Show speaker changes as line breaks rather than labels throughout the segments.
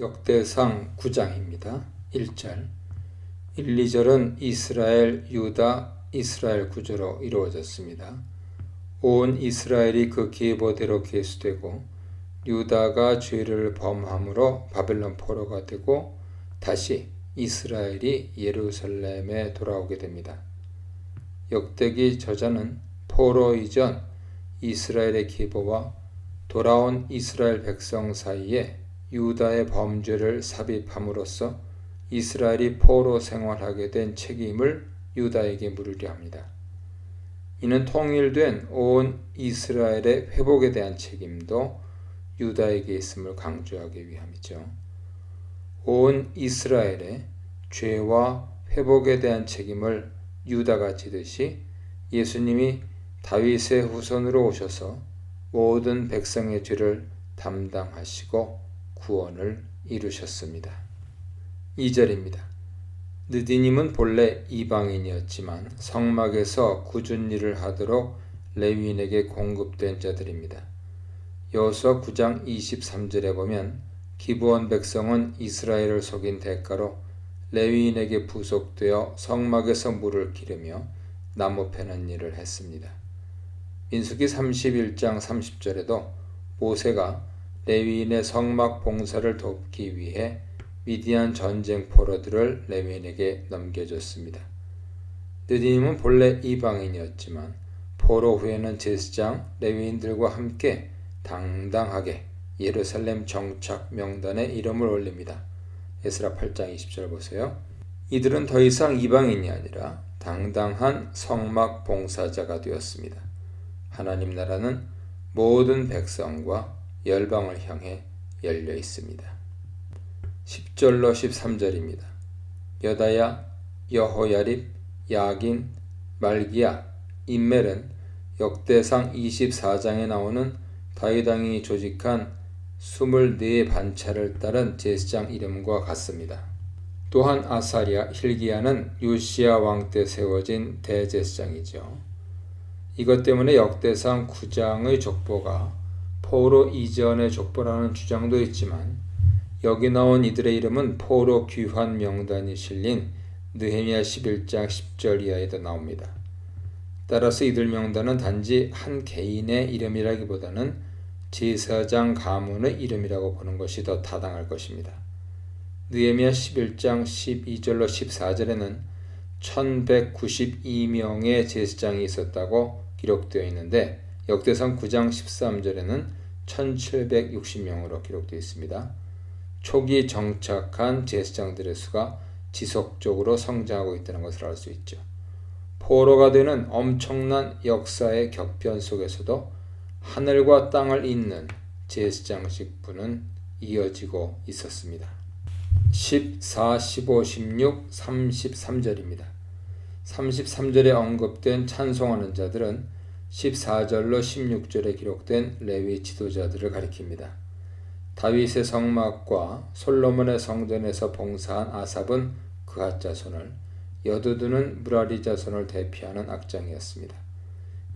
역대상 9장입니다. 1절 1, 2절은 이스라엘, 유다, 이스라엘 구조로 이루어졌습니다. 온 이스라엘이 그 계보대로 계수되고 유다가 죄를 범함으로 바벨론 포로가 되고 다시 이스라엘이 예루살렘에 돌아오게 됩니다. 역대기 저자는 포로 이전 이스라엘의 계보와 돌아온 이스라엘 백성 사이에 유다의 범죄를 삽입함으로써 이스라엘이 포로 생활하게 된 책임을 유다에게 물으려 합니다. 이는 통일된 온 이스라엘의 회복에 대한 책임도 유다에게 있음을 강조하기 위함이죠. 온 이스라엘의 죄와 회복에 대한 책임을 유다가 지듯이 예수님이 다윗의 후손으로 오셔서 모든 백성의 죄를 담당하시고 구원을 이루셨습니다. 2절입니다. 느디님은 본래 이방인이었지만 성막에서 굳은 일을 하도록 레위인에게 공급된 자들입니다. 여호수아 9장 23절에 보면 기브온 백성은 이스라엘을 속인 대가로 레위인에게 부속되어 성막에서 물을 기르며 나무 패는 일을 했습니다. 민수기 31장 30절에도 모세가 레위인의 성막 봉사를 돕기 위해 미디안 전쟁 포로들을 레위인에게 넘겨줬습니다. 느디님은 본래 이방인이었지만 포로 후에는 제사장 레위인들과 함께 당당하게 예루살렘 정착 명단에 이름을 올립니다. 에스라 8장 20절 보세요. 이들은 더 이상 이방인이 아니라 당당한 성막 봉사자가 되었습니다. 하나님 나라는 모든 백성과 열방을 향해 열려 있습니다. 10절로 13절입니다. 여다야, 여호야립, 야긴, 말기야, 임멜은 역대상 24장에 나오는 다윗 왕이 조직한 24반차를 따른 제사장 이름과 같습니다. 또한 아사랴, hil기야는 요시야 왕 때 세워진 대제사장이죠. 이것 때문에 역대상 9장의 족보가 포로 이전의 족보라는 주장도 있지만 여기 나온 이들의 이름은 포로 귀환 명단이 실린 느헤미야 11장 10절 이하에도 나옵니다. 따라서 이들 명단은 단지 한 개인의 이름이라기보다는 제사장 가문의 이름이라고 보는 것이 더 타당할 것입니다. 느헤미야 11장 12절로 14절에는 1192명의 제사장이 있었다고 기록되어 있는데 역대상 9장 13절에는 1760명으로 기록되어 있습니다. 초기 정착한 제사장들의 수가 지속적으로 성장하고 있다는 것을 알 수 있죠. 포로가 되는 엄청난 역사의 격변 속에서도 하늘과 땅을 잇는 제사장 직분은 이어지고 있었습니다. 14, 15, 16, 33절입니다. 33절에 언급된 찬송하는 자들은 14절로 16절에 기록된 레위 지도자들을 가리킵니다. 다윗의 성막과 솔로몬의 성전에서 봉사한 아삽은 그앗 자손을, 여두두는 무라리 자손을 대표하는 악장이었습니다.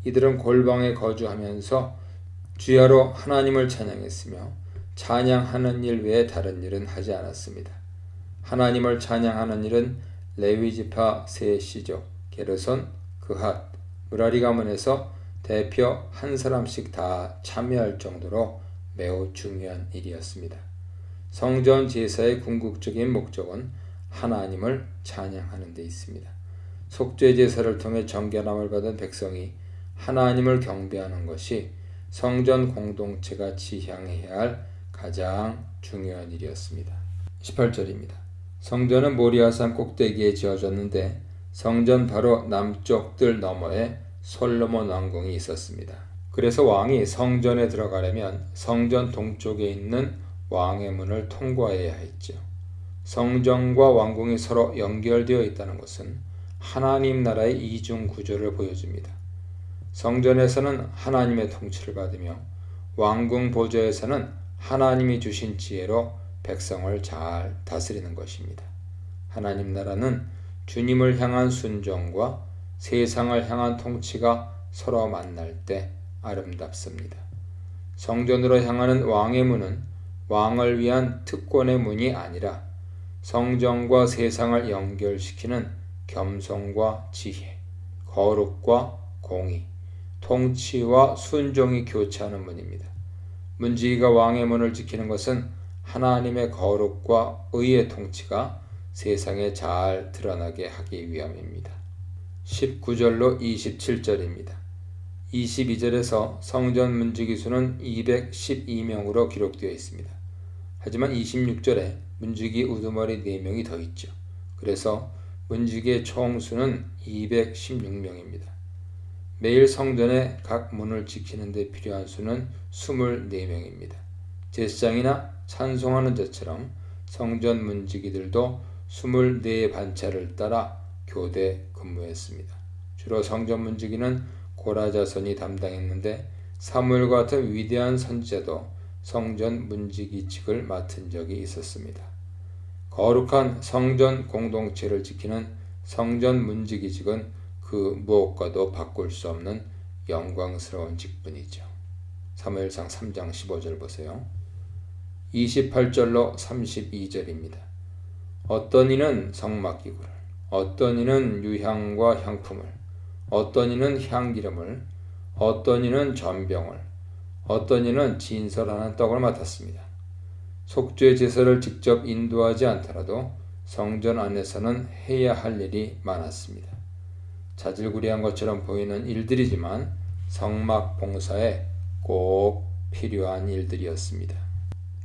이들은 골방에 거주하면서 주야로 하나님을 찬양했으며 찬양하는 일 외에 다른 일은 하지 않았습니다. 하나님을 찬양하는 일은 레위 지파 세 시족 게르손, 그앗, 무라리 가문에서 대표 한 사람씩 다 참여할 정도로 매우 중요한 일이었습니다. 성전 제사의 궁극적인 목적은 하나님을 찬양하는 데 있습니다. 속죄 제사를 통해 정결함을 받은 백성이 하나님을 경배하는 것이 성전 공동체가 지향해야 할 가장 중요한 일이었습니다. 18절입니다. 성전은 모리아산 꼭대기에 지어졌는데 성전 바로 남쪽 뜰 너머에 솔로몬 왕궁이 있었습니다. 그래서 왕이 성전에 들어가려면 성전 동쪽에 있는 왕의 문을 통과해야 했죠. 성전과 왕궁이 서로 연결되어 있다는 것은 하나님 나라의 이중 구조를 보여줍니다. 성전에서는 하나님의 통치를 받으며 왕궁 보좌에서는 하나님이 주신 지혜로 백성을 잘 다스리는 것입니다. 하나님 나라는 주님을 향한 순종과 세상을 향한 통치가 서로 만날 때 아름답습니다. 성전으로 향하는 왕의 문은 왕을 위한 특권의 문이 아니라 성전과 세상을 연결시키는 겸손과 지혜, 거룩과 공의, 통치와 순종이 교차하는 문입니다. 문지기가 왕의 문을 지키는 것은 하나님의 거룩과 의의 통치가 세상에 잘 드러나게 하기 위함입니다. 19절로 27절입니다. 22절에서 성전 문지기 수는 212명으로 기록되어 있습니다. 하지만 26절에 문지기 우두머리 4명이 더 있죠. 그래서 문지기의 총수는 216명입니다. 매일 성전의 각 문을 지키는 데 필요한 수는 24명입니다. 제사장이나 찬송하는 자처럼 성전 문지기들도 24 반차를 따라 교대 근무했습니다. 주로 성전 문지기는 고라 자손이 담당했는데 사무엘과 같은 위대한 선지자도 성전 문지기직을 맡은 적이 있었습니다. 거룩한 성전 공동체를 지키는 성전 문지기직은 그 무엇과도 바꿀 수 없는 영광스러운 직분이죠. 사무엘상 3장 15절 보세요. 28절로 32절입니다. 어떤 이는 성막기구를, 어떤 이는 유향과 향품을, 어떤 이는 향기름을, 어떤 이는 전병을, 어떤 이는 진설하는 떡을 맡았습니다. 속죄 제사를 직접 인도하지 않더라도 성전 안에서는 해야 할 일이 많았습니다. 자질구레한 것처럼 보이는 일들이지만 성막 봉사에 꼭 필요한 일들이었습니다.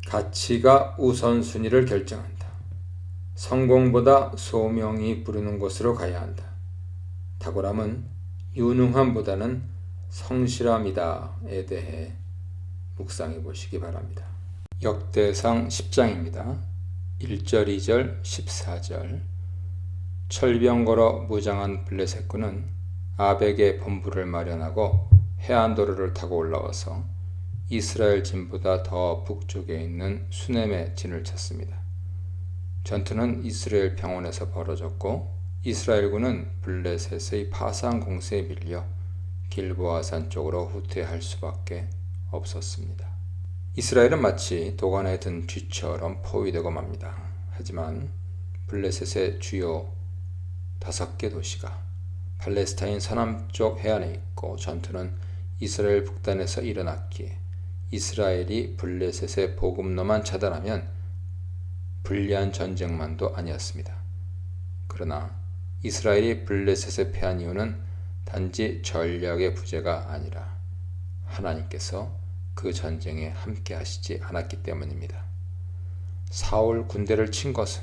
가치가 우선순위를 결정한다. 성공보다 소명이 부르는 곳으로 가야 한다. 탁월함은 유능함보다는 성실함이다에 대해 묵상해 보시기 바랍니다. 역대상 10장입니다. 1절, 2절, 14절. 철병 걸어 무장한 블레셋군은 아벡에 본부를 마련하고 해안도로를 타고 올라와서 이스라엘 진보다 더 북쪽에 있는 수넴의 진을 쳤습니다. 전투는 이스라엘 평원에서 벌어졌고 이스라엘군은 블레셋의 파상 공세에 밀려 길보아산 쪽으로 후퇴할 수밖에 없었습니다. 이스라엘은 마치 도간에 든 쥐처럼 포위되고 맙니다. 하지만 블레셋의 주요 5개 도시가 팔레스타인 서남쪽 해안에 있고 전투는 이스라엘 북단에서 일어났기에 이스라엘이 블레셋의 보급로만 차단하면 불리한 전쟁만도 아니었습니다. 그러나 이스라엘이 블레셋에 패한 이유는 단지 전략의 부재가 아니라 하나님께서 그 전쟁에 함께 하시지 않았기 때문입니다. 사울 군대를 친 것은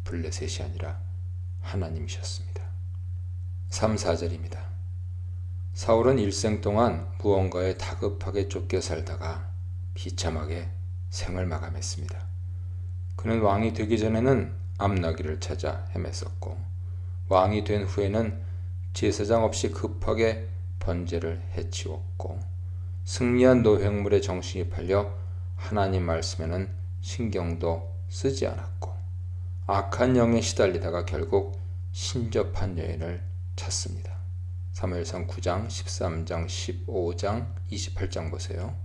블레셋이 아니라 하나님이셨습니다. 3, 4절입니다. 사울은 일생 동안 무언가에 다급하게 쫓겨 살다가 비참하게 생을 마감했습니다. 그는 왕이 되기 전에는 암나귀를 찾아 헤맸었고 왕이 된 후에는 제사장 없이 급하게 번제를 해치웠고 승리한 노획물에 정신이 팔려 하나님 말씀에는 신경도 쓰지 않았고 악한 영에 시달리다가 결국 신접한 여인을 찾습니다. 사무엘상 9장, 13장, 15장, 28장 보세요.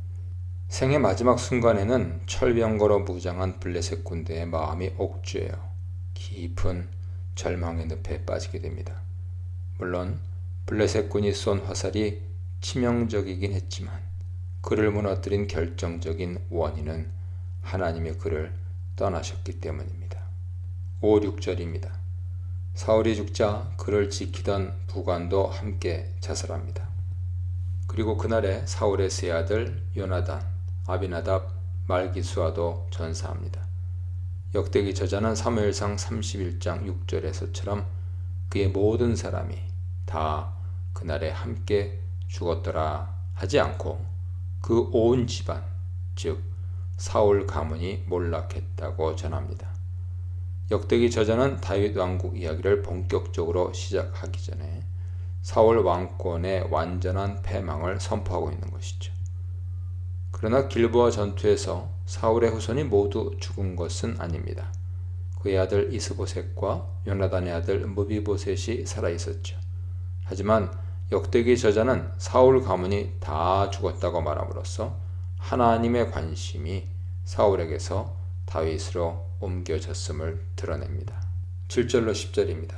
생의 마지막 순간에는 철병 걸어 무장한 블레셋 군대의 마음이 옥죄어 깊은 절망의 늪에 빠지게 됩니다. 물론 블레셋 군이 쏜 화살이 치명적이긴 했지만 그를 무너뜨린 결정적인 원인은 하나님의 그를 떠나셨기 때문입니다. 5, 6절입니다. 사울이 죽자 그를 지키던 부관도 함께 자살합니다. 그리고 그날에 사울의 세 아들 요나단, 아비나답, 말기수아도 전사합니다. 역대기 저자는 사무엘상 31장 6절에서처럼 그의 모든 사람이 다 그날에 함께 죽었더라 하지 않고 그 온 집안, 즉 사울 가문이 몰락했다고 전합니다. 역대기 저자는 다윗 왕국 이야기를 본격적으로 시작하기 전에 사울 왕권의 완전한 패망을 선포하고 있는 것이죠. 그러나 길보아 전투에서 사울의 후손이 모두 죽은 것은 아닙니다. 그의 아들 이스보셋과 요나단의 아들 무비보셋이 살아있었죠. 하지만 역대기 저자는 사울 가문이 다 죽었다고 말함으로써 하나님의 관심이 사울에게서 다윗으로 옮겨졌음을 드러냅니다. 7절로 10절입니다.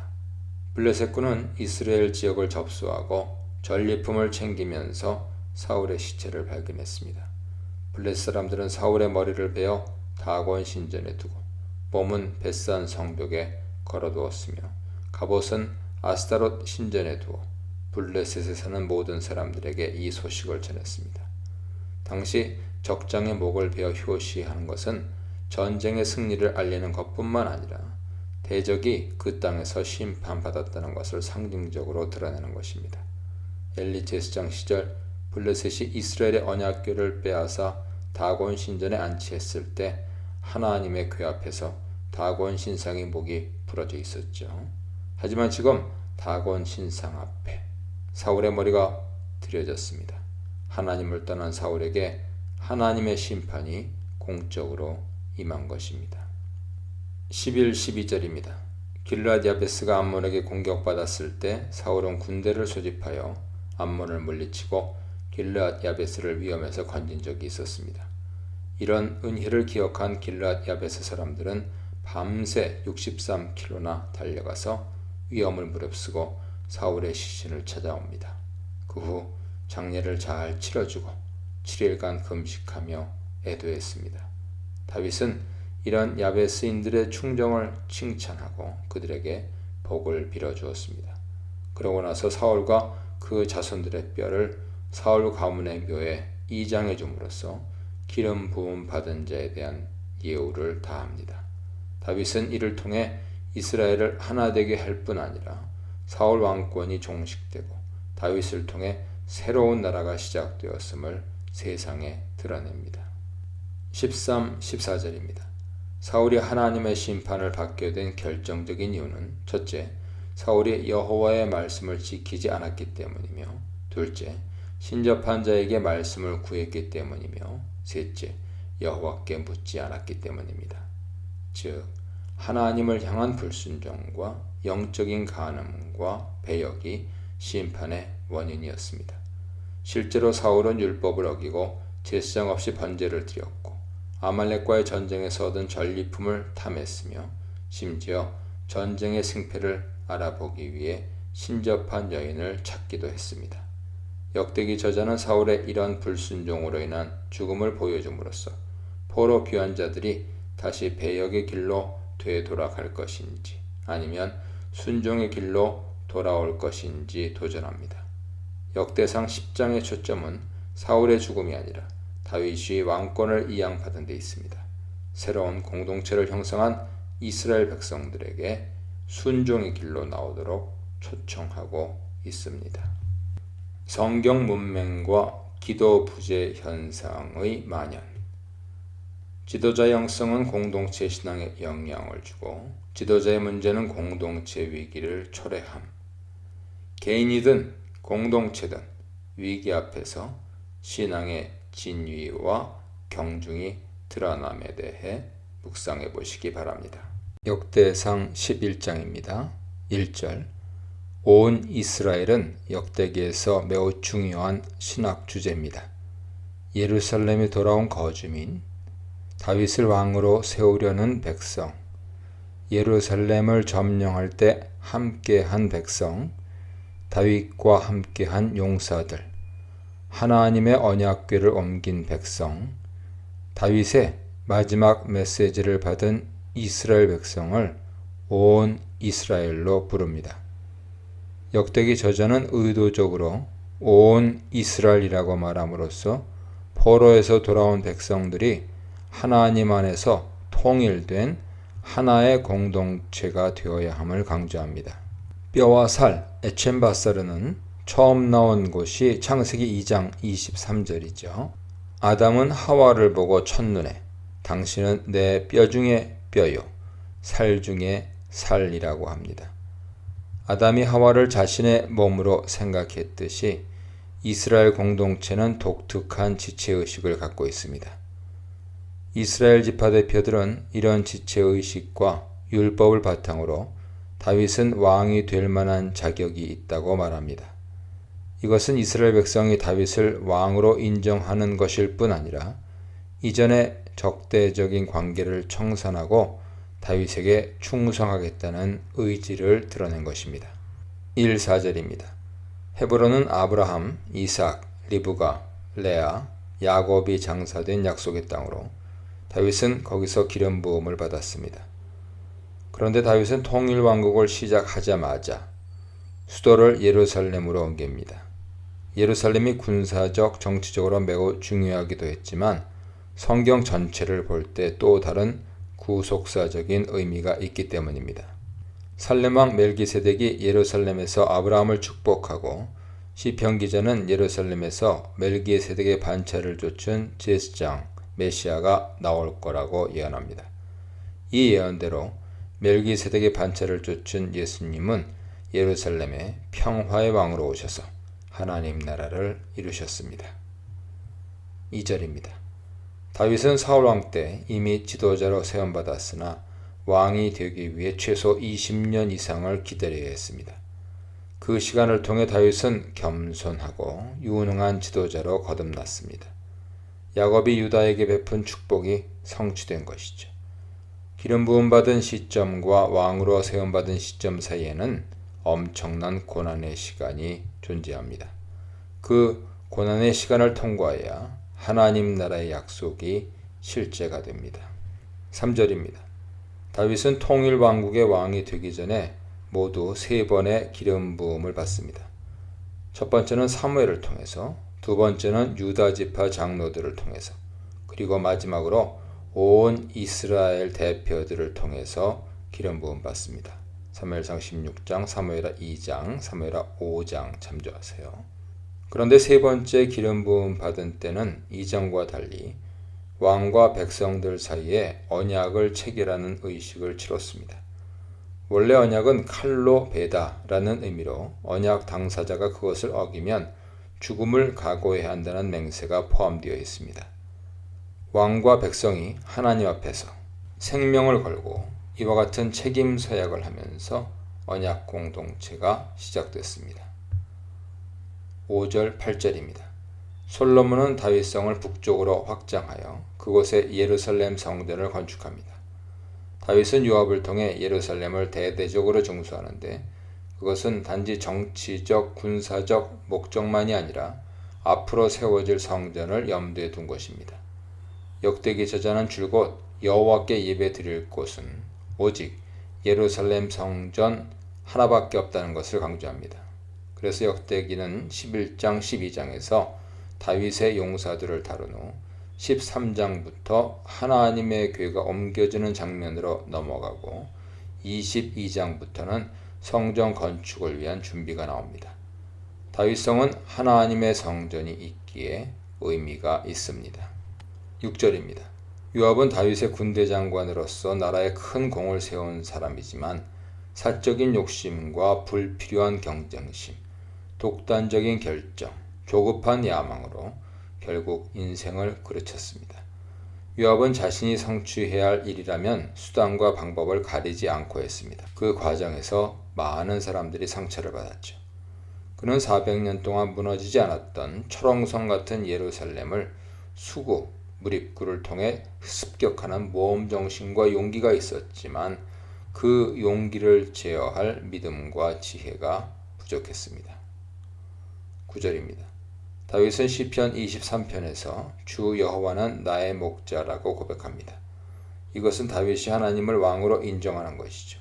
블레셋군은 이스라엘 지역을 접수하고 전리품을 챙기면서 사울의 시체를 발견했습니다. 블레셋 사람들은 사울의 머리를 베어 다곤 신전에 두고 몸은 벳산 성벽에 걸어두었으며 갑옷은 아스타롯 신전에 두어 블레셋에 사는 모든 사람들에게 이 소식을 전했습니다. 당시 적장의 목을 베어 효시하는 것은 전쟁의 승리를 알리는 것뿐만 아니라 대적이 그 땅에서 심판받았다는 것을 상징적으로 드러내는 것입니다. 엘리 제사장 시절 블레셋이 이스라엘의 언약궤를 빼앗아 다곤 신전에 안치했을 때 하나님의 궤 앞에서 다곤 신상의 목이 부러져 있었죠. 하지만 지금 다곤 신상 앞에 사울의 머리가 들여졌습니다. 하나님을 떠난 사울에게 하나님의 심판이 공적으로 임한 것입니다. 11, 12절입니다. 길르앗 야베스가 암몬에게 공격받았을 때 사울은 군대를 소집하여 암몬을 물리치고 길르앗 야베스를 위험에서 건진 적이 있었습니다. 이런 은혜를 기억한 길르앗 야베스 사람들은 밤새 63km나 달려가서 위험을 무릅쓰고 사울의 시신을 찾아옵니다. 그 후 장례를 잘 치러주고 7일간 금식하며 애도했습니다. 다윗은 이런 야베스인들의 충정을 칭찬하고 그들에게 복을 빌어주었습니다. 그러고 나서 사울과 그 자손들의 뼈를 사울 가문의 묘에 이장해 줌으로써 기름 부음 받은 자에 대한 예우를 다합니다. 다윗은 이를 통해 이스라엘을 하나 되게 할 뿐 아니라 사울 왕권이 종식되고 다윗을 통해 새로운 나라가 시작되었음을 세상에 드러냅니다. 13, 14절입니다. 사울이 하나님의 심판을 받게 된 결정적인 이유는 첫째, 사울이 여호와의 말씀을 지키지 않았기 때문이며 둘째, 신접한 자에게 말씀을 구했기 때문이며 셋째, 여호와께 묻지 않았기 때문입니다. 즉, 하나님을 향한 불순종과 영적인 간음과 배역이 심판의 원인이었습니다. 실제로 사울은 율법을 어기고 제사장 없이 번제를 드렸고 아말렉과의 전쟁에서 얻은 전리품을 탐했으며 심지어 전쟁의 승패를 알아보기 위해 신접한 여인을 찾기도 했습니다. 역대기 저자는 사울의 이런 불순종으로 인한 죽음을 보여줌으로써 포로 귀환 자들이 다시 배역의 길로 되돌아갈 것인지 아니면 순종의 길로 돌아올 것인지 도전합니다. 역대상 10장의 초점은 사울의 죽음이 아니라 다윗이 왕권을 이양받은 데 있습니다. 새로운 공동체를 형성한 이스라엘 백성들에게 순종의 길로 나오도록 초청하고 있습니다. 성경 문맹과 기도 부재 현상의 만연. 지도자 영성은 공동체 신앙에 영향을 주고 지도자의 문제는 공동체 위기를 초래함. 개인이든 공동체든 위기 앞에서 신앙의 진위와 경중이 드러남에 대해 묵상해 보시기 바랍니다. 역대상 11장입니다. 1절. 온 이스라엘은 역대기에서 매우 중요한 신학 주제입니다. 예루살렘에 돌아온 거주민, 다윗을 왕으로 세우려는 백성, 예루살렘을 점령할 때 함께한 백성, 다윗과 함께한 용사들, 하나님의 언약궤를 옮긴 백성, 다윗의 마지막 메시지를 받은 이스라엘 백성을 온 이스라엘로 부릅니다. 역대기 저자는 의도적으로 온 이스라엘이라고 말함으로써 포로에서 돌아온 백성들이 하나님 안에서 통일된 하나의 공동체가 되어야 함을 강조합니다. 뼈와 살, 에첸바사르는 처음 나온 곳이 창세기 2장 23절이죠. 아담은 하와를 보고 첫눈에 당신은 내 뼈 중에 뼈요, 살 중에 살이라고 합니다. 아담이 하와를 자신의 몸으로 생각했듯이 이스라엘 공동체는 독특한 지체의식을 갖고 있습니다. 이스라엘 지파 대표들은 이런 지체의식과 율법을 바탕으로 다윗은 왕이 될 만한 자격이 있다고 말합니다. 이것은 이스라엘 백성이 다윗을 왕으로 인정하는 것일 뿐 아니라 이전에 적대적인 관계를 청산하고 다윗에게 충성하겠다는 의지를 드러낸 것입니다. 1~4절입니다. 헤브론은 아브라함, 이삭, 리브가, 레아, 야곱이 장사된 약속의 땅으로 다윗은 거기서 기름 부음을 받았습니다. 그런데 다윗은 통일왕국을 시작하자마자 수도를 예루살렘으로 옮깁니다. 예루살렘이 군사적, 정치적으로 매우 중요하기도 했지만 성경 전체를 볼 때 또 다른 구속사적인 의미가 있기 때문입니다. 살렘왕 멜기세덱이 예루살렘에서 아브라함을 축복하고 시편 기자는 예루살렘에서 멜기세덱의 반차를 좇은 제사장 메시아가 나올 거라고 예언합니다. 이 예언대로 멜기세덱의 반차를 좇은 예수님은 예루살렘에 평화의 왕으로 오셔서 하나님 나라를 이루셨습니다. 2절입니다. 다윗은 사울왕 때 이미 지도자로 세움받았으나 왕이 되기 위해 최소 20년 이상을 기다려야 했습니다. 그 시간을 통해 다윗은 겸손하고 유능한 지도자로 거듭났습니다. 야곱이 유다에게 베푼 축복이 성취된 것이죠. 기름 부음 받은 시점과 왕으로 세움받은 시점 사이에는 엄청난 고난의 시간이 존재합니다. 그 고난의 시간을 통과해야 하나님 나라의 약속이 실제가 됩니다. 3절입니다. 다윗은 통일 왕국의 왕이 되기 전에 모두 3번의 기름 부음을 받습니다. 첫 번째는 사무엘을 통해서, 두 번째는 유다 지파 장로들을 통해서, 그리고 마지막으로 온 이스라엘 대표들을 통해서 기름 부음 받습니다. 사무엘상 16장, 사무엘하 2장, 사무엘하 5장 참조하세요. 그런데 세 번째 기름 부음 받은 때는 이전과 달리 왕과 백성들 사이에 언약을 체결하는 의식을 치렀습니다. 원래 언약은 칼로 베다라는 의미로 언약 당사자가 그것을 어기면 죽음을 각오해야 한다는 맹세가 포함되어 있습니다. 왕과 백성이 하나님 앞에서 생명을 걸고 이와 같은 책임 서약을 하면서 언약 공동체가 시작됐습니다. 5절 8절입니다. 솔로몬은 다윗성을 북쪽으로 확장하여 그곳에 예루살렘 성전을 건축합니다. 다윗은 요압을 통해 예루살렘을 대대적으로 증수하는데 그것은 단지 정치적, 군사적 목적만이 아니라 앞으로 세워질 성전을 염두에 둔 것입니다. 역대기 저자는 줄곧 여호와께 예배드릴 곳은 오직 예루살렘 성전 하나밖에 없다는 것을 강조합니다. 그래서 역대기는 11장 12장에서 다윗의 용사들을 다룬 후 13장부터 하나님의 궤가 옮겨지는 장면으로 넘어가고 22장부터는 성전 건축을 위한 준비가 나옵니다. 다윗성은 하나님의 성전이 있기에 의미가 있습니다. 6절입니다. 요압은 다윗의 군대 장관으로서 나라에 큰 공을 세운 사람이지만 사적인 욕심과 불필요한 경쟁심, 독단적인 결정, 조급한 야망으로 결국 인생을 그르쳤습니다. 요압은 자신이 성취해야 할 일이라면 수단과 방법을 가리지 않고 했습니다. 그 과정에서 많은 사람들이 상처를 받았죠. 그는 400년 동안 무너지지 않았던 철옹성 같은 예루살렘을 수구, 무립구를 통해 습격하는 모험정신과 용기가 있었지만 그 용기를 제어할 믿음과 지혜가 부족했습니다. 9절입니다. 다윗은 시편 23편에서 주 여호와는 나의 목자라고 고백합니다. 이것은 다윗이 하나님을 왕으로 인정하는 것이죠.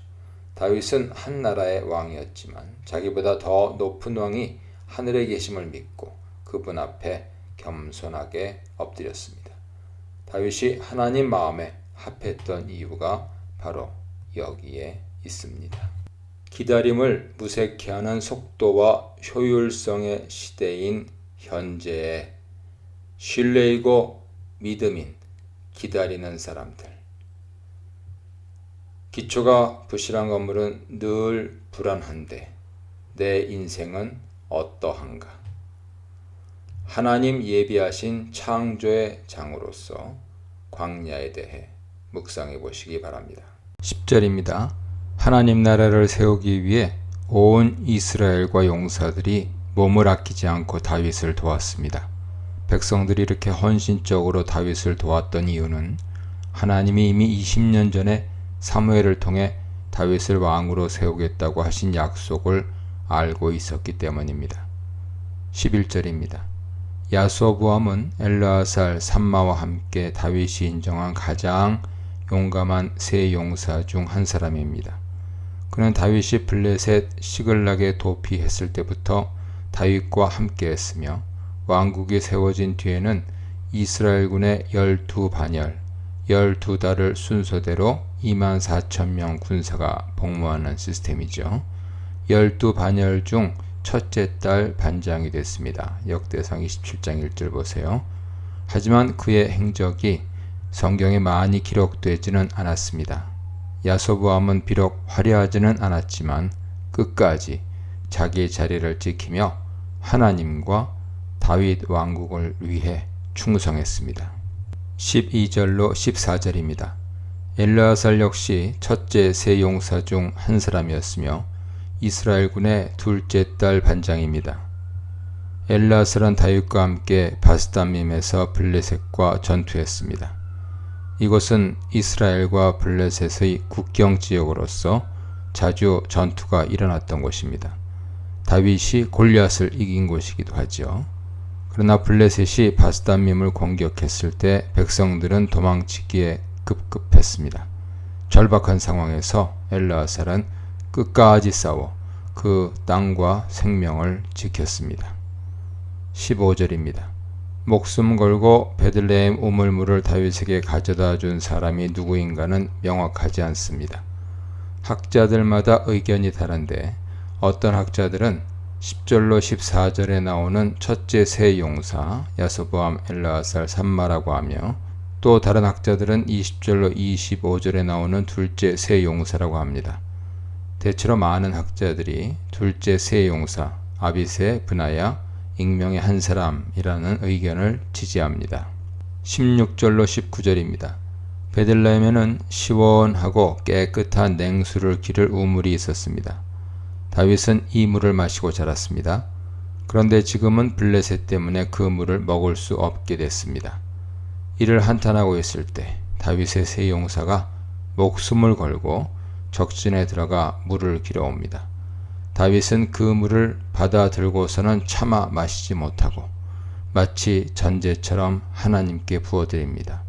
다윗은 한 나라의 왕이었지만 자기보다 더 높은 왕이 하늘에 계심을 믿고 그분 앞에 겸손하게 엎드렸습니다. 다윗이 하나님 마음에 합했던 이유가 바로 여기에 있습니다. 기다림을 무색해 하는 속도와 효율성의 시대인 현재에 신뢰이고 믿음인 기다리는 사람들. 기초가 부실한 건물은 늘 불안한데 내 인생은 어떠한가? 하나님 예비하신 창조의 장으로서 광야에 대해 묵상해 보시기 바랍니다. 10절입니다. 하나님 나라를 세우기 위해 온 이스라엘과 용사들이 몸을 아끼지 않고 다윗을 도왔습니다. 백성들이 이렇게 헌신적으로 다윗을 도왔던 이유는 하나님이 이미 20년 전에 사무엘을 통해 다윗을 왕으로 세우겠다고 하신 약속을 알고 있었기 때문입니다. 11절입니다. 야소보암은 엘르아살 삼마와 함께 다윗이 인정한 가장 용감한 세 용사 중 한 사람입니다. 그는 다윗이 블레셋 시글락에 도피했을 때부터 다윗과 함께 했으며 왕국이 세워진 뒤에는 이스라엘군의 12반열, 12달을 순서대로 24,000명 군사가 복무하는 시스템이죠. 12반열 중 첫째 달 반장이 됐습니다. 역대상 27장 1절 보세요. 하지만 그의 행적이 성경에 많이 기록되지는 않았습니다. 야소보암은 비록 화려하지는 않았지만 끝까지 자기의 자리를 지키며 하나님과 다윗 왕국을 위해 충성했습니다. 12절로 14절입니다. 엘르아살 역시 첫째 세 용사 중 한 사람이었으며 이스라엘군의 둘째 달 반장입니다. 엘르아살은 다윗과 함께 바스다밈에서 블레셋과 전투했습니다. 이곳은 이스라엘과 블레셋의 국경 지역으로서 자주 전투가 일어났던 곳입니다. 다윗이 골리앗을 이긴 곳이기도 하죠. 그러나 블레셋이 바스다밈을 공격했을 때 백성들은 도망치기에 급급했습니다. 절박한 상황에서 엘르아살은 끝까지 싸워 그 땅과 생명을 지켰습니다. 15절입니다. 목숨 걸고 베들레헴 우물물을 다윗에게 가져다 준 사람이 누구인가는 명확하지 않습니다. 학자들마다 의견이 다른데 어떤 학자들은 10절로 14절에 나오는 첫째 세 용사 야소보암 엘르아살 삼마라고 하며 또 다른 학자들은 20절로 25절에 나오는 둘째 세 용사라고 합니다. 대체로 많은 학자들이 둘째 세 용사 아비세, 브나야, 익명의 한 사람이라는 의견을 지지합니다. 16절로 19절입니다. 베들레헴에는 시원하고 깨끗한 냉수를 기를 우물이 있었습니다. 다윗은 이 물을 마시고 자랐습니다. 그런데 지금은 블레셋 때문에 그 물을 먹을 수 없게 됐습니다. 이를 한탄하고 있을 때 다윗의 세 용사가 목숨을 걸고 적진에 들어가 물을 길어옵니다. 다윗은 그 물을 받아 들고서는 차마 마시지 못하고 마치 전제처럼 하나님께 부어드립니다.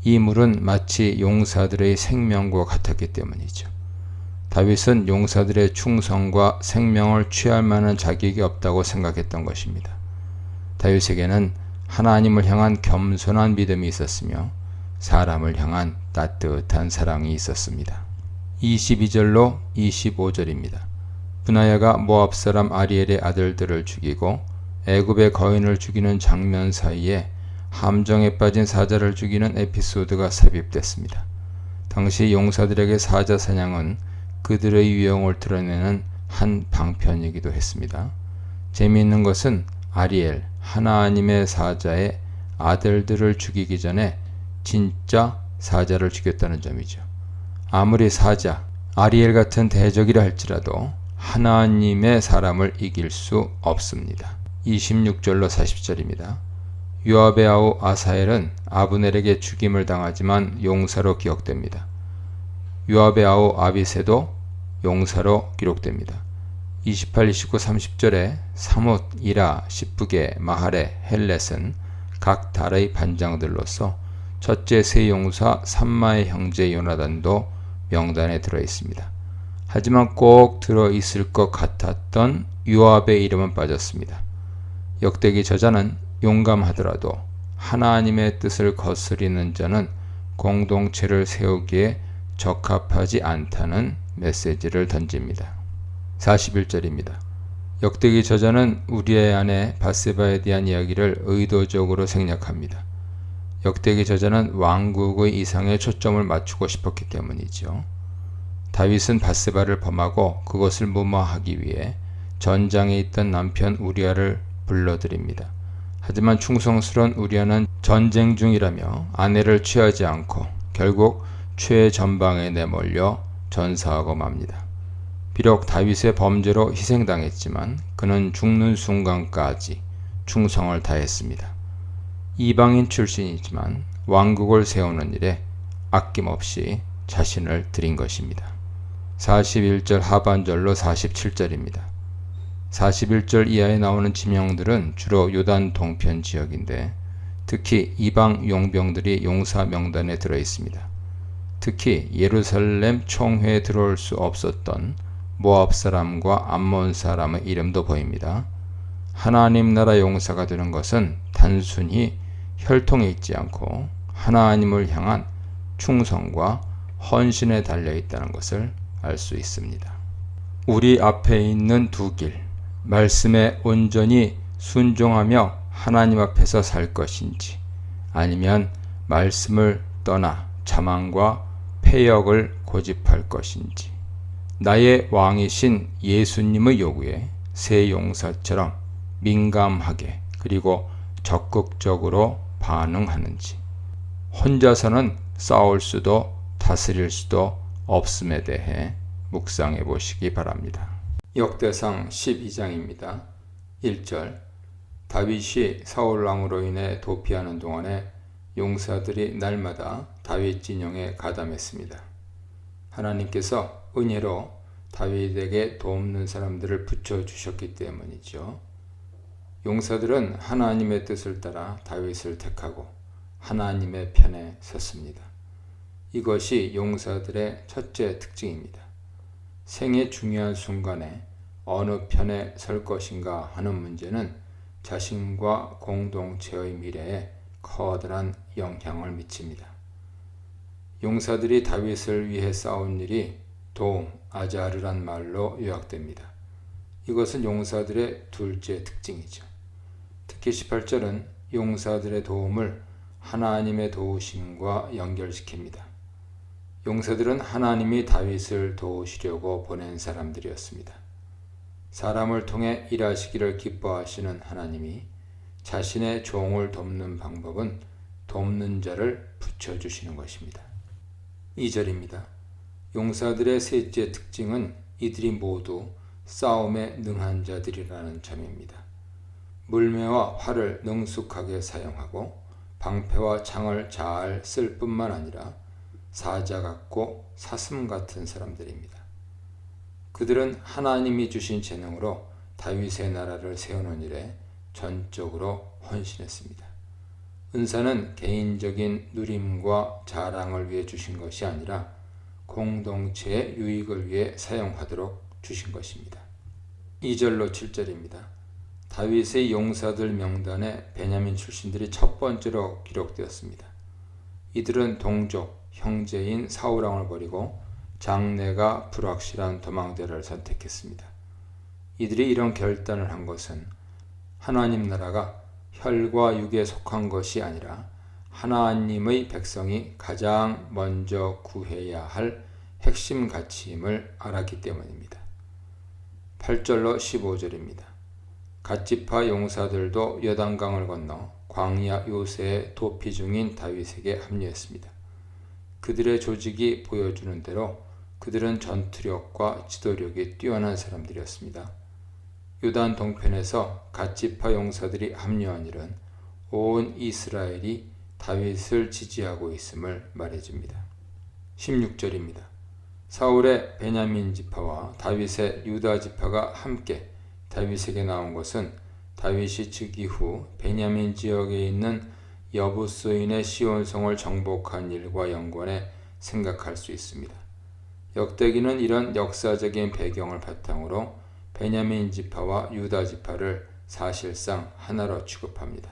이 물은 마치 용사들의 생명과 같았기 때문이죠. 다윗은 용사들의 충성과 생명을 취할 만한 자격이 없다고 생각했던 것입니다. 다윗에게는 하나님을 향한 겸손한 믿음이 있었으며 사람을 향한 따뜻한 사랑이 있었습니다. 22절로 25절입니다. 브나야가 모압 사람 아리엘의 아들들을 죽이고 애굽의 거인을 죽이는 장면 사이에 함정에 빠진 사자를 죽이는 에피소드가 삽입됐습니다. 당시 용사들에게 사자 사냥은 그들의 유형을 드러내는 한 방편이기도 했습니다. 재미있는 것은 아리엘, 하나님의 사자의 아들들을 죽이기 전에 진짜 사자를 죽였다는 점이죠. 아무리 사자, 아리엘 같은 대적이라 할지라도 하나님의 사람을 이길 수 없습니다. 26절로 40절입니다. 요압의 아우 아사엘은 아브넬에게 죽임을 당하지만 용사로 기억됩니다. 요압의 아우 아비새도 용사로 기록됩니다. 28, 29, 30절에 사뭇, 이라, 십부게, 마하레, 헬렛은 각 달의 반장들로서 첫째 세 용사 삼마의 형제 요나단도 명단에 들어있습니다. 하지만 꼭 들어있을 것 같았던 요압의 이름은 빠졌습니다. 역대기 저자는 용감하더라도 하나님의 뜻을 거스리는 자는 공동체를 세우기에 적합하지 않다는 메시지를 던집니다. 41절입니다. 역대기 저자는 우리의 아내 밧세바에 대한 이야기를 의도적으로 생략합니다. 역대기 저자는 왕국의 이상에 초점을 맞추고 싶었기 때문이죠. 다윗은 밧세바를 범하고 그것을 무마하기 위해 전장에 있던 남편 우리아를 불러들입니다. 하지만 충성스러운 우리아는 전쟁 중이라며 아내를 취하지 않고 결국 최전방에 내몰려 전사하고 맙니다. 비록 다윗의 범죄로 희생당했지만 그는 죽는 순간까지 충성을 다했습니다. 이방인 출신이지만 왕국을 세우는 일에 아낌없이 자신을 드린 것입니다. 41절 하반절로 47절입니다. 41절 이하에 나오는 지명들은 주로 요단 동편 지역인데 특히 이방 용병들이 용사 명단에 들어 있습니다. 특히 예루살렘 총회에 들어올 수 없었던 모압 사람과 암몬 사람의 이름도 보입니다. 하나님 나라 용사가 되는 것은 단순히 혈통에 있지 않고 하나님을 향한 충성과 헌신에 달려 있다는 것을 알 수 있습니다. 우리 앞에 있는 두 길, 말씀에 온전히 순종하며 하나님 앞에서 살 것인지 아니면 말씀을 떠나 자만과 패역을 고집할 것인지, 나의 왕이신 예수님의 요구에 새 용사처럼 민감하게 그리고 적극적으로 반응하는지, 혼자서는 싸울 수도 다스릴 수도 없음에 대해 묵상해 보시기 바랍니다. 역대상 12장입니다. 1절 다윗이 사울왕으로 인해 도피하는 동안에 용사들이 날마다 다윗 진영에 가담했습니다. 하나님께서 은혜로 다윗에게 돕는 사람들을 붙여주셨기 때문이죠. 용사들은 하나님의 뜻을 따라 다윗을 택하고 하나님의 편에 섰습니다. 이것이 용사들의 첫째 특징입니다. 생의 중요한 순간에 어느 편에 설 것인가 하는 문제는 자신과 공동체의 미래에 커다란 영향을 미칩니다. 용사들이 다윗을 위해 싸운 일이 도움, 아자르란 말로 요약됩니다. 이것은 용사들의 둘째 특징이죠. 특히 18절은 용사들의 도움을 하나님의 도우심과 연결시킵니다. 용사들은 하나님이 다윗을 도우시려고 보낸 사람들이었습니다. 사람을 통해 일하시기를 기뻐하시는 하나님이 자신의 종을 돕는 방법은 돕는 자를 붙여주시는 것입니다. 2절입니다. 용사들의 셋째 특징은 이들이 모두 싸움에 능한 자들이라는 점입니다. 물매와 활을 능숙하게 사용하고 방패와 창을 잘 쓸 뿐만 아니라 사자 같고 사슴 같은 사람들입니다. 그들은 하나님이 주신 재능으로 다윗의 나라를 세우는 일에 전적으로 헌신했습니다. 은사는 개인적인 누림과 자랑을 위해 주신 것이 아니라 공동체의 유익을 위해 사용하도록 주신 것입니다. 2절로 7절입니다. 다윗의 용사들 명단에 베냐민 출신들이 첫 번째로 기록되었습니다. 이들은 동족, 형제인 사울왕을 버리고 장래가 불확실한 도망자를 선택했습니다. 이들이 이런 결단을 한 것은 하나님 나라가 혈과 육에 속한 것이 아니라 하나님의 백성이 가장 먼저 구해야 할 핵심 가치임을 알았기 때문입니다. 8절로 15절입니다. 갓지파 용사들도 여단강을 건너 광야 요새에 도피 중인 다윗에게 합류했습니다. 그들의 조직이 보여주는 대로 그들은 전투력과 지도력이 뛰어난 사람들이었습니다. 요단 동편에서 갓지파 용사들이 합류한 일은 온 이스라엘이 다윗을 지지하고 있음을 말해줍니다. 16절입니다. 사울의 베냐민 지파와 다윗의 유다 지파가 함께 다윗에게 나온 것은 다윗이 즉위 후 베냐민 지역에 있는 여부스인의 시온성을 정복한 일과 연관해 생각할 수 있습니다. 역대기는 이런 역사적인 배경을 바탕으로 베냐민 지파와 유다 지파를 사실상 하나로 취급합니다.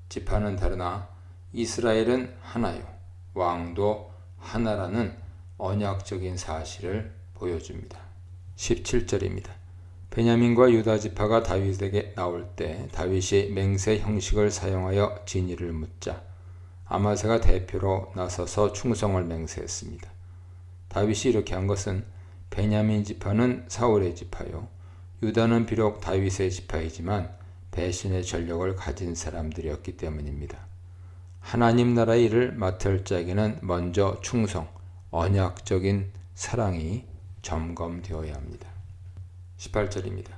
지파는 다르나 이스라엘은 하나요, 왕도 하나라는 언약적인 사실을 보여줍니다. 17절입니다. 베냐민과 유다 지파가 다윗에게 나올 때 다윗이 맹세 형식을 사용하여 진위를 묻자 아마사가 대표로 나서서 충성을 맹세했습니다. 다윗이 이렇게 한 것은 베냐민 지파는 사울의 지파요, 유다는 비록 다윗의 지파이지만 배신의 전력을 가진 사람들이었기 때문입니다. 하나님 나라의 일을 맡을 자에게는 먼저 충성, 언약적인 사랑이 점검되어야 합니다. 18절입니다.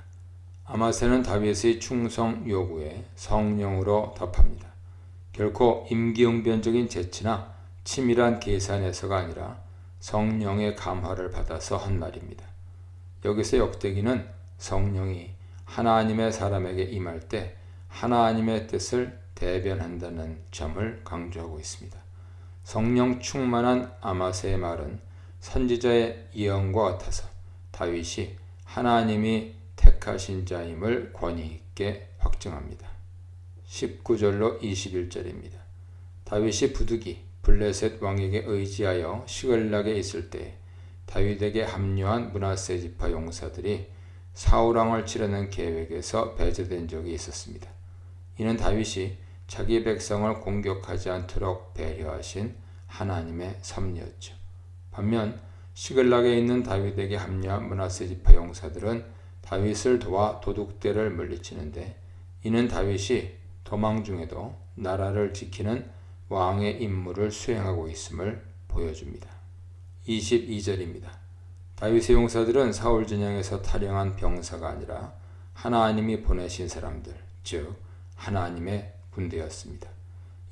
아마세는 다윗의 충성 요구에 성령으로 답합니다. 결코 임기응변적인 재치나 치밀한 계산에서가 아니라 성령의 감화를 받아서 한 말입니다. 여기서 역대기는 성령이 하나님의 사람에게 임할 때 하나님의 뜻을 대변한다는 점을 강조하고 있습니다. 성령 충만한 아마스의 말은 선지자의 예언과 같아서 다윗이 하나님이 택하신 자임을 권위 있게 확증합니다. 19절로 21절입니다. 다윗이 부득이 블레셋 왕에게 의지하여 시글락에 있을 때 다윗에게 합류한 므낫세 지파 용사들이 사울 왕을 치려는 계획에서 배제된 적이 있었습니다. 이는 다윗이 자기 백성을 공격하지 않도록 배려하신 하나님의 섭리였죠. 반면 시글락에 있는 다윗에게 합류한 므낫세 지파 용사들은 다윗을 도와 도둑들을 물리치는데 이는 다윗이 도망 중에도 나라를 지키는 왕의 임무를 수행하고 있음을 보여줍니다. 22절입니다. 다윗의 용사들은 사울 진영에서 탈영한 병사가 아니라 하나님이 보내신 사람들, 즉 하나님의 군대였습니다.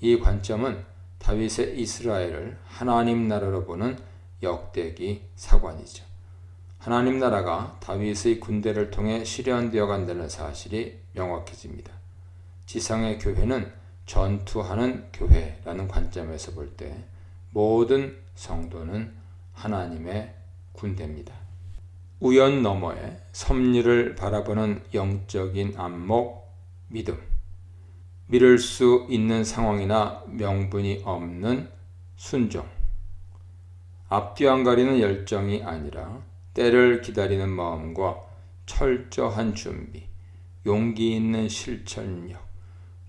이 관점은 다윗의 이스라엘을 하나님 나라로 보는 역대기 사관이죠. 하나님 나라가 다윗의 군대를 통해 실현되어 간다는 사실이 명확해집니다. 지상의 교회는 전투하는 교회라는 관점에서 볼 때 모든 성도는 하나님의 군대입니다. 우연 너머의 섭리를 바라보는 영적인 안목, 믿음, 믿을 수 있는 상황이나 명분이 없는 순종, 앞뒤 안 가리는 열정이 아니라 때를 기다리는 마음과 철저한 준비, 용기 있는 실천력,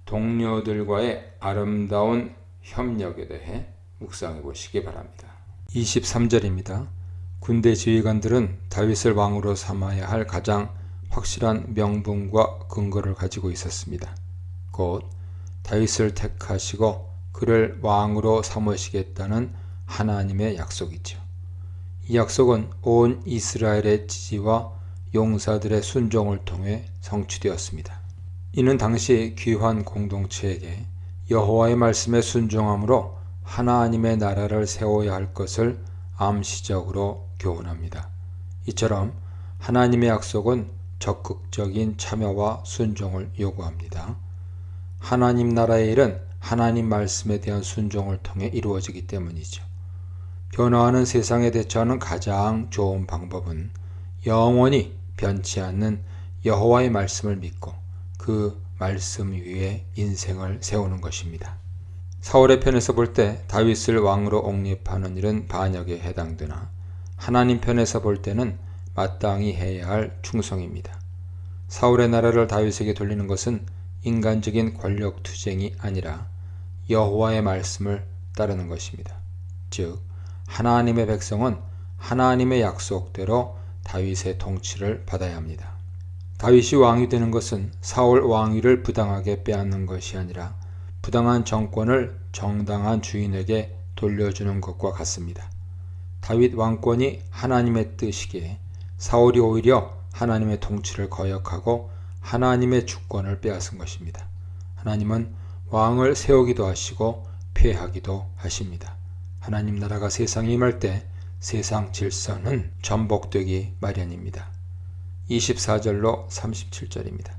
동료들과의 아름다운 협력에 대해 묵상해 보시기 바랍니다. 23절입니다. 군대 지휘관들은 다윗을 왕으로 삼아야 할 가장 확실한 명분과 근거를 가지고 있었습니다. 곧 다윗을 택하시고 그를 왕으로 삼으시겠다는 하나님의 약속이죠. 이 약속은 온 이스라엘의 지지와 용사들의 순종을 통해 성취되었습니다. 이는 당시 귀환 공동체에게 여호와의 말씀에 순종함으로 하나님의 나라를 세워야 할 것을 암시적으로 교훈합니다. 이처럼 하나님의 약속은 적극적인 참여와 순종을 요구합니다. 하나님 나라의 일은 하나님 말씀에 대한 순종을 통해 이루어지기 때문이죠. 변화하는 세상에 대처하는 가장 좋은 방법은 영원히 변치 않는 여호와의 말씀을 믿고 그 말씀 위에 인생을 세우는 것입니다. 사울의 편에서 볼 때 다윗을 왕으로 옹립하는 일은 반역에 해당되나 하나님 편에서 볼 때는 마땅히 해야 할 충성입니다. 사울의 나라를 다윗에게 돌리는 것은 인간적인 권력 투쟁이 아니라 여호와의 말씀을 따르는 것입니다. 즉 하나님의 백성은 하나님의 약속대로 다윗의 통치를 받아야 합니다. 다윗이 왕이 되는 것은 사울 왕위를 부당하게 빼앗는 것이 아니라 부당한 정권을 정당한 주인에게 돌려주는 것과 같습니다. 다윗 왕권이 하나님의 뜻이기에 사울이 오히려 하나님의 통치를 거역하고 하나님의 주권을 빼앗은 것입니다. 하나님은 왕을 세우기도 하시고 폐하기도 하십니다. 하나님 나라가 세상에 임할 때 세상 질서는 전복되기 마련입니다. 24절로 37절입니다.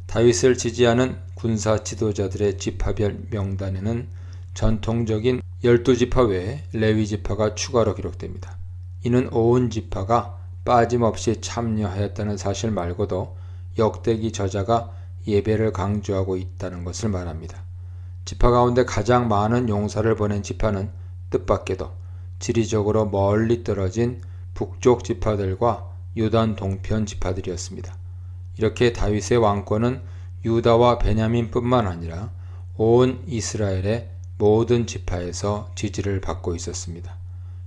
다윗을 지지하는 군사 지도자들의 지파별 명단에는 전통적인 12지파 외에 레위지파가 추가로 기록됩니다. 이는 온 지파가 빠짐없이 참여하였다는 사실 말고도 역대기 저자가 예배를 강조하고 있다는 것을 말합니다. 지파 가운데 가장 많은 용사를 보낸 지파는 뜻밖에도 지리적으로 멀리 떨어진 북쪽 지파들과 요단 동편 지파들이었습니다. 이렇게 다윗의 왕권은 유다와 베냐민뿐만 아니라 온 이스라엘의 모든 지파에서 지지를 받고 있었습니다.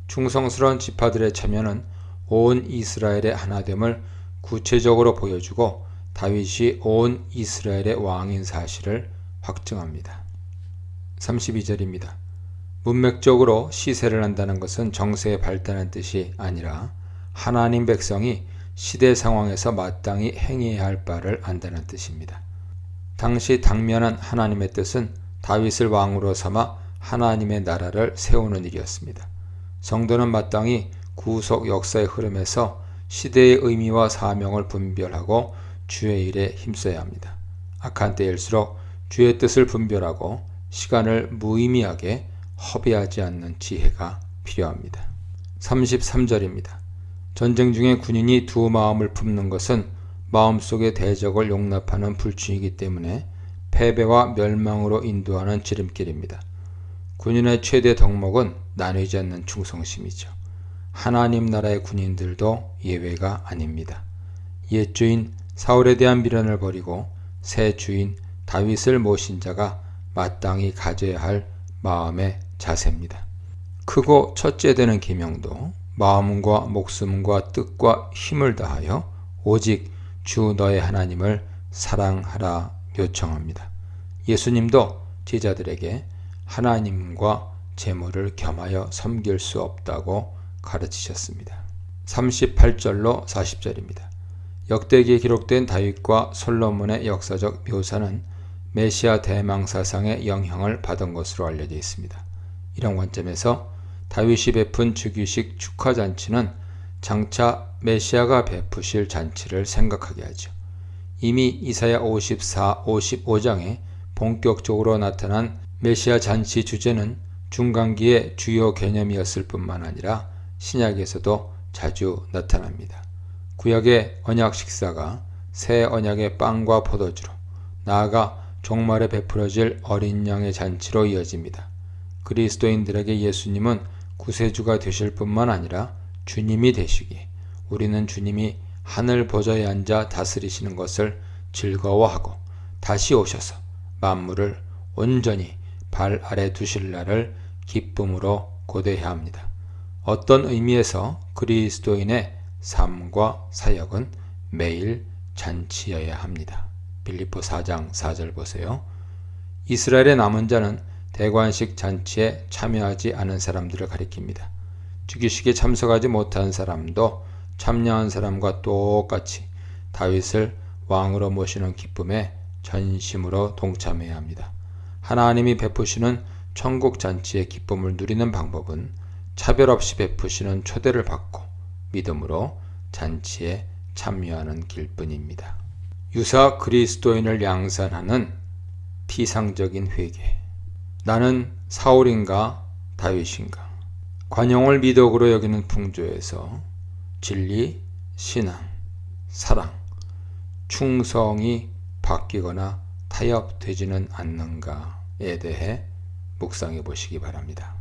충성스러운 지파들의 참여는 온 이스라엘의 하나됨을 구체적으로 보여주고 다윗이 온 이스라엘의 왕인 사실을 확증합니다. 32절입니다. 문맥적으로 시세를 한다는 것은 정세에 발달한 뜻이 아니라 하나님 백성이 시대 상황에서 마땅히 행해야 할 바를 안다는 뜻입니다. 당시 당면한 하나님의 뜻은 다윗을 왕으로 삼아 하나님의 나라를 세우는 일이었습니다. 성도는 마땅히 구속 역사의 흐름에서 시대의 의미와 사명을 분별하고 주의 일에 힘써야 합니다. 악한 때일수록 주의 뜻을 분별하고 시간을 무의미하게 허비하지 않는 지혜가 필요합니다. 33절입니다. 전쟁 중에 군인이 두 마음을 품는 것은 마음속의 대적을 용납하는 불충이기 때문에 패배와 멸망으로 인도하는 지름길입니다. 군인의 최대 덕목은 나뉘지 않는 충성심이죠. 하나님 나라의 군인들도 예외가 아닙니다. 옛 주인 사울에 대한 미련을 버리고 새 주인 다윗을 모신 자가 마땅히 가져야 할 마음의 자세입니다. 크고 첫째 되는 계명도 마음과 목숨과 뜻과 힘을 다하여 오직 주 너의 하나님을 사랑하라 요청합니다. 예수님도 제자들에게 하나님과 재물을 겸하여 섬길 수 없다고 가르치셨습니다. 38절로 40절입니다. 역대기에 기록된 다윗과 솔로몬의 역사적 묘사는 메시아 대망사상의 영향을 받은 것으로 알려져 있습니다. 이런 관점에서 다윗이 베푼 즉위식 축하잔치는 장차 메시아가 베푸실 잔치를 생각하게 하죠. 이미 이사야 54, 55장에 본격적으로 나타난 메시아 잔치 주제는 중간기의 주요 개념이었을 뿐만 아니라 신약에서도 자주 나타납니다. 구약의 언약 식사가 새 언약의 빵과 포도주로, 나아가 종말에 베풀어질 어린 양의 잔치로 이어집니다. 그리스도인들에게 예수님은 구세주가 되실 뿐만 아니라 주님이 되시기에 우리는 주님이 하늘 보좌에 앉아 다스리시는 것을 즐거워하고 다시 오셔서 만물을 온전히 발 아래 두실 날을 기쁨으로 고대해야 합니다. 어떤 의미에서 그리스도인의 삶과 사역은 매일 잔치여야 합니다. 빌립보 4장 4절 보세요. 이스라엘의 남은 자는 대관식 잔치에 참여하지 않은 사람들을 가리킵니다. 즉위식에 참석하지 못한 사람도 참여한 사람과 똑같이 다윗을 왕으로 모시는 기쁨에 전심으로 동참해야 합니다. 하나님이 베푸시는 천국 잔치의 기쁨을 누리는 방법은 차별 없이 베푸시는 초대를 받고 믿음으로 잔치에 참여하는 길뿐입니다. 유사 그리스도인을 양산하는 피상적인 회개. 나는 사울인가 다윗인가? 관용을 미덕으로 여기는 풍조에서 진리, 신앙, 사랑, 충성이 바뀌거나 타협되지는 않는가에 대해 묵상해 보시기 바랍니다.